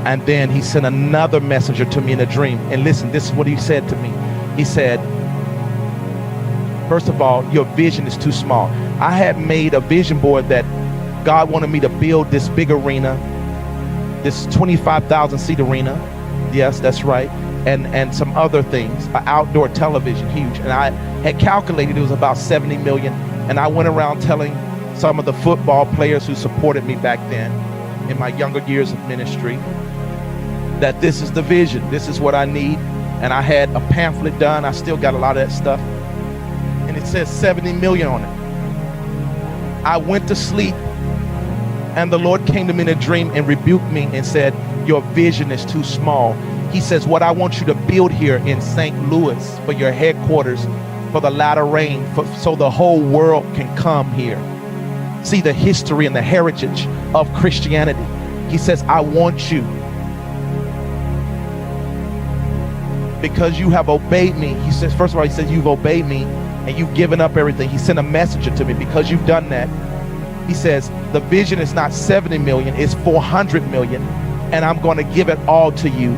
And then he sent another messenger to me in a dream. And listen, this is what he said to me. He said, first of all, your vision is too small. I had made a vision board that God wanted me to build this big arena, this 25,000 seat arena. Yes, that's right. And some other things, an outdoor television, huge. And I had calculated it was about 70 million. And I went around telling some of the football players who supported me back then in my younger years of ministry that this is the vision, this is what I need. And I had a pamphlet done. I still got a lot of that stuff. And it says 70 million on it. I went to sleep and the Lord came to me in a dream and rebuked me and said, your vision is too small. He says, what I want you to build here in St. Louis for your headquarters for the latter rain, so the whole world can come here, see the history and the heritage of Christianity. He says, I want you, because you have obeyed me. He says, first of all, he says, you've obeyed me and you've given up everything. He sent a messenger to me because you've done that. He says, the vision is not 70 million, it's 400 million. And I'm going to give it all to you.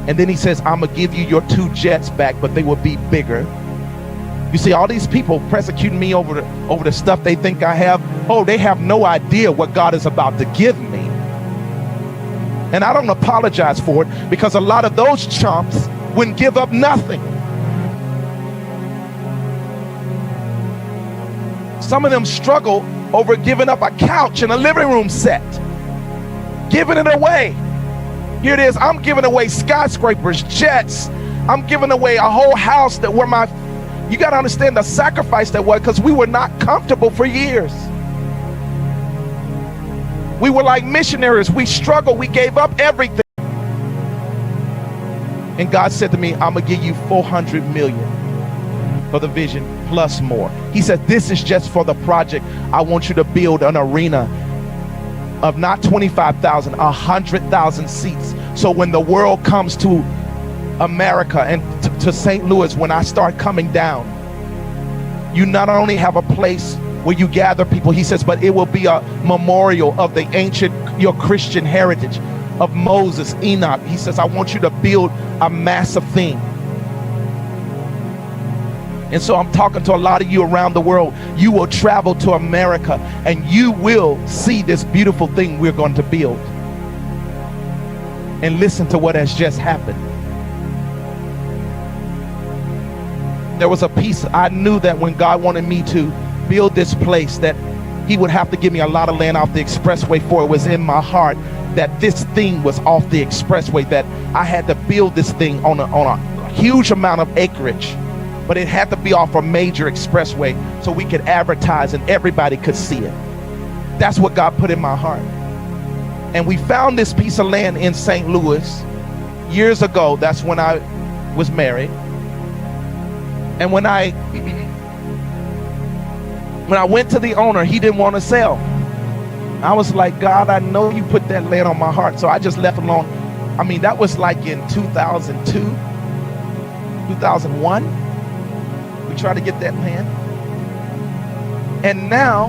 And then he says, I'm going to give you your 2 jets back, but they will be bigger. You see, all these people persecuting me over the stuff they think I have. Oh, they have no idea what God is about to give me. And I don't apologize for it, because a lot of those chumps wouldn't give up nothing. Some of them struggle over giving up a couch and a living room set, giving it away. Here it is, I'm giving away skyscrapers, jets. I'm giving away a whole house that were my, you got to understand the sacrifice that was, because we were not comfortable for years. We were like missionaries. We struggled. We gave up everything. And God said to me, I'm going to give you 400 million for the vision plus more. He said, this is just for the project. I want you to build an arena of not 25,000, 100,000 seats. So when the world comes to America and to St. Louis, when I start coming down, you not only have a place where you gather people, he says, but it will be a memorial of the ancient, your Christian heritage of Moses, Enoch. He says, I want you to build a massive thing. And so I'm talking to a lot of you around the world. You will travel to America and you will see this beautiful thing we're going to build. And listen to what has just happened. There was a piece, I knew that when God wanted me to build this place, that he would have to give me a lot of land off the expressway, for it was in my heart that this thing was off the expressway, that I had to build this thing on a huge amount of acreage. But it had to be off a major expressway so we could advertise and everybody could see it. That's what God put in my heart. And we found this piece of land in St. Louis years ago. That's when I was married. And when I went to the owner, he didn't want to sell. I was like, God, I know you put that land on my heart. So I just left alone. I mean, that was like in 2002, 2001. We tried to get that land. And now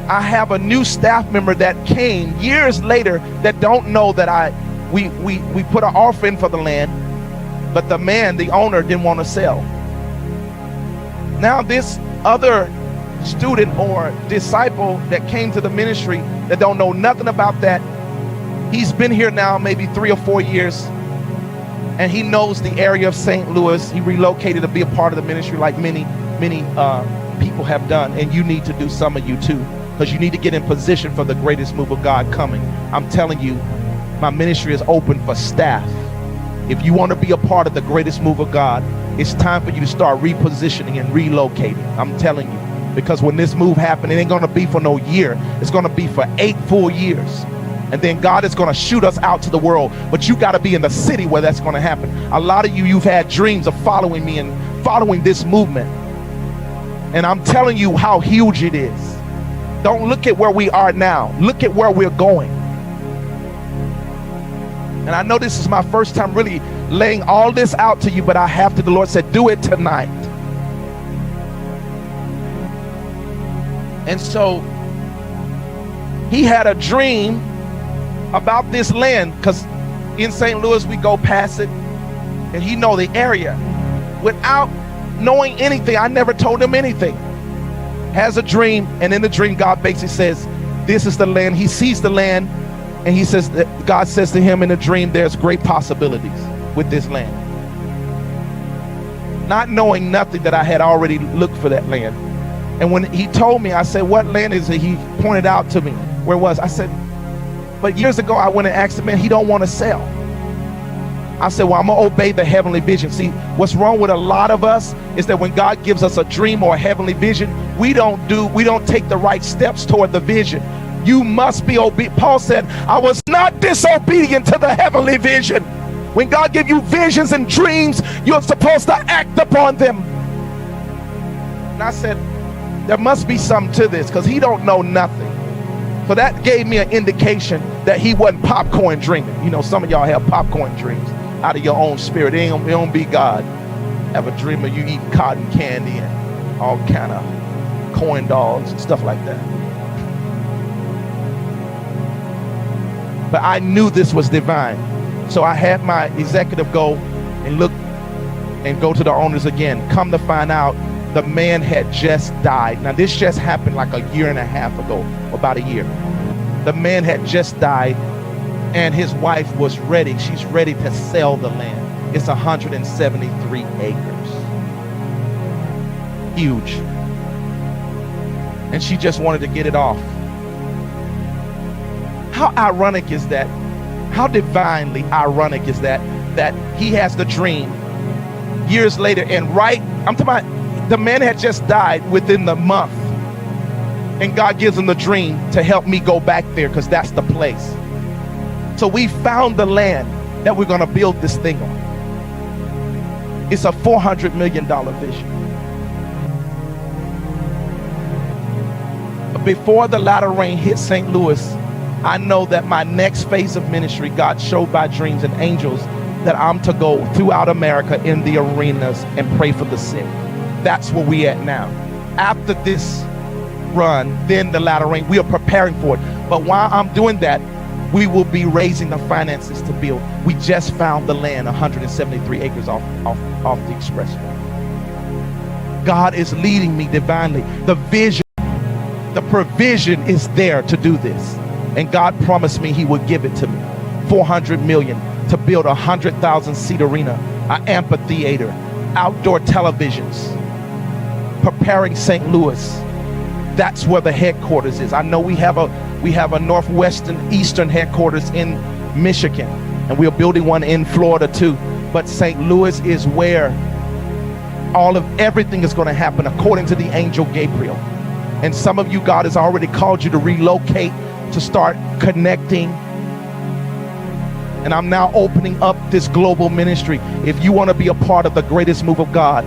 I have a new staff member that came years later that don't know that we put an offer in for the land, but the man, the owner, didn't want to sell. Now this other student or disciple that came to the ministry that don't know nothing about that, he's been here now maybe 3 or 4 years. And he knows the area of St. Louis. He relocated to be a part of the ministry like many people have done. And you need to do, some of you too, because you need to get in position for the greatest move of God coming. I'm telling you, my ministry is open for staff. If you want to be a part of the greatest move of God, it's time for you to start repositioning and relocating. I'm telling you, because when this move happens, it ain't going to be for no year. It's going to be for 8 full years. And then God is going to shoot us out to the world. But you got to be in the city where that's going to happen. A lot of you, you've had dreams of following me and following this movement. And I'm telling you how huge it is. Don't look at where we are now. Look at where we're going. And I know this is my first time really laying all this out to you, but I have to. The Lord said, do it tonight. And so he had a dream about this land, because in St. Louis we go past it, and he know the area without knowing anything. I never told him anything. Has a dream, and in the dream God basically says, this is the land. He sees the land, and he says that God says to him in the dream, there's great possibilities with this land. Not knowing nothing that I had already looked for that land. And when he told me, I said, what land is it? He pointed out to me where it was. I said, but years ago I went and asked him, man, he don't want to sell. I said, well, I'm gonna obey the heavenly vision. See, what's wrong with a lot of us is that when God gives us a dream or a heavenly vision, we don't take the right steps toward the vision. You must be obedient. Paul said, I was not disobedient to the heavenly vision. When God gives you visions and dreams, you're supposed to act upon them. And I said, there must be something to this, because he don't know nothing. So that gave me an indication that he wasn't popcorn dreaming. You know, some of y'all have popcorn dreams out of your own spirit. It don't be God. Have a dream of you eating cotton candy and all kind of corn dogs and stuff like that. But I knew this was divine. So I had my executive go and look and go to the owners again. Come to find out, the man had just died. Now this just happened like a year and a half ago, about a year. The man had just died, and his wife was ready. She's ready to sell the land. It's 173 acres. Huge. And she just wanted to get it off. How ironic is that? How divinely ironic is that he has the dream years later, and I'm talking about, the man had just died within the month, and God gives him the dream to help me go back there, because that's the place. So we found the land that we're going to build this thing on. It's a $400 million vision. Before the latter rain hit St. Louis, I know that my next phase of ministry, God showed by dreams and angels that I'm to go throughout America in the arenas and pray for the sick. That's where we at now. After this run, then the latter rain, we are preparing for it. But while I'm doing that, we will be raising the finances to build. We just found the land, 173 acres off the expressway. God is leading me divinely. The vision, the provision is there to do this. And God promised me he would give it to me. 400 million to build a 100,000 seat arena, an amphitheater, outdoor televisions, preparing St. Louis. That's where the headquarters is. I know we have a northwestern eastern headquarters in Michigan, and we're building one in Florida too. But St. Louis is where everything is going to happen according to the angel Gabriel. And some of you, God has already called you to relocate, to start connecting. And I'm now opening up this global ministry. If you want to be a part of the greatest move of God,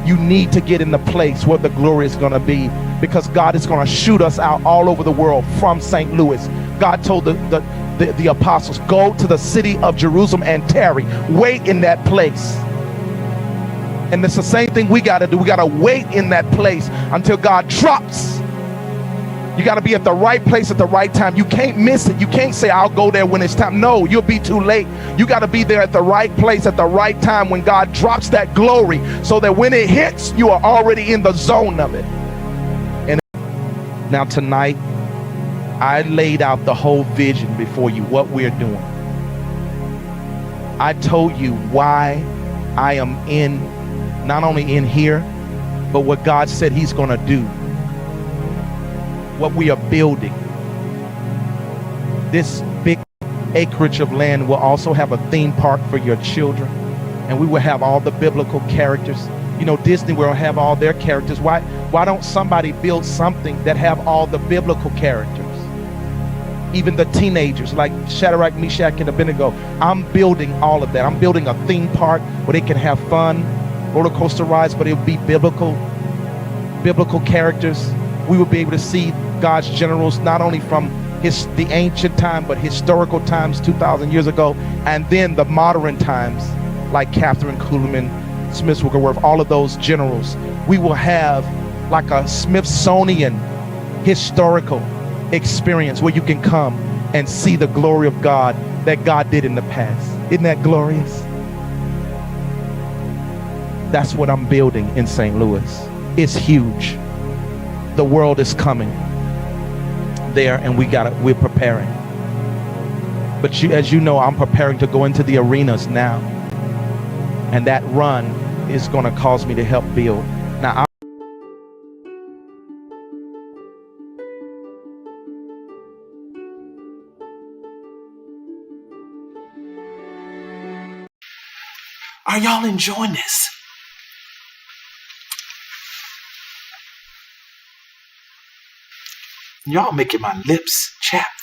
you need to get in the place where the glory is going to be, because God is going to shoot us out all over the world from St. Louis. God told the apostles, go to the city of Jerusalem and tarry. Wait in that place. And it's the same thing we got to do. We got to wait in that place until God drops. You got to be at the right place at the right time. You can't miss it. You can't say, I'll go there when it's time. No, you'll be too late. You got to be there at the right place at the right time when God drops that glory, so that when it hits, you are already in the zone of it. And now tonight, I laid out the whole vision before you, what we're doing. I told you why I am not only in here, but what God said he's going to do. What we are building. This big acreage of land will also have a theme park for your children, and we will have all the biblical characters. You know, Disney will have all their characters. Why don't somebody build something that have all the biblical characters? Even the teenagers like Shadrach, Meshach, and Abednego. I'm building all of that. I'm building a theme park where they can have fun, roller coaster rides, but it'll be biblical characters. We will be able to see God's generals, not only from the ancient time, but historical times 2,000 years ago, and then the modern times, like Catherine Kuhlman, Smith Wigglesworth, all of those generals. We will have like a Smithsonian historical experience where you can come and see the glory of God that God did in the past. Isn't that glorious? That's what I'm building in St. Louis. It's huge. The world is coming there, and we're preparing. But as you know, I'm preparing to go into the arenas now, and that run is going to cause me to help build. Now, are y'all enjoying this? Y'all making my lips chapped.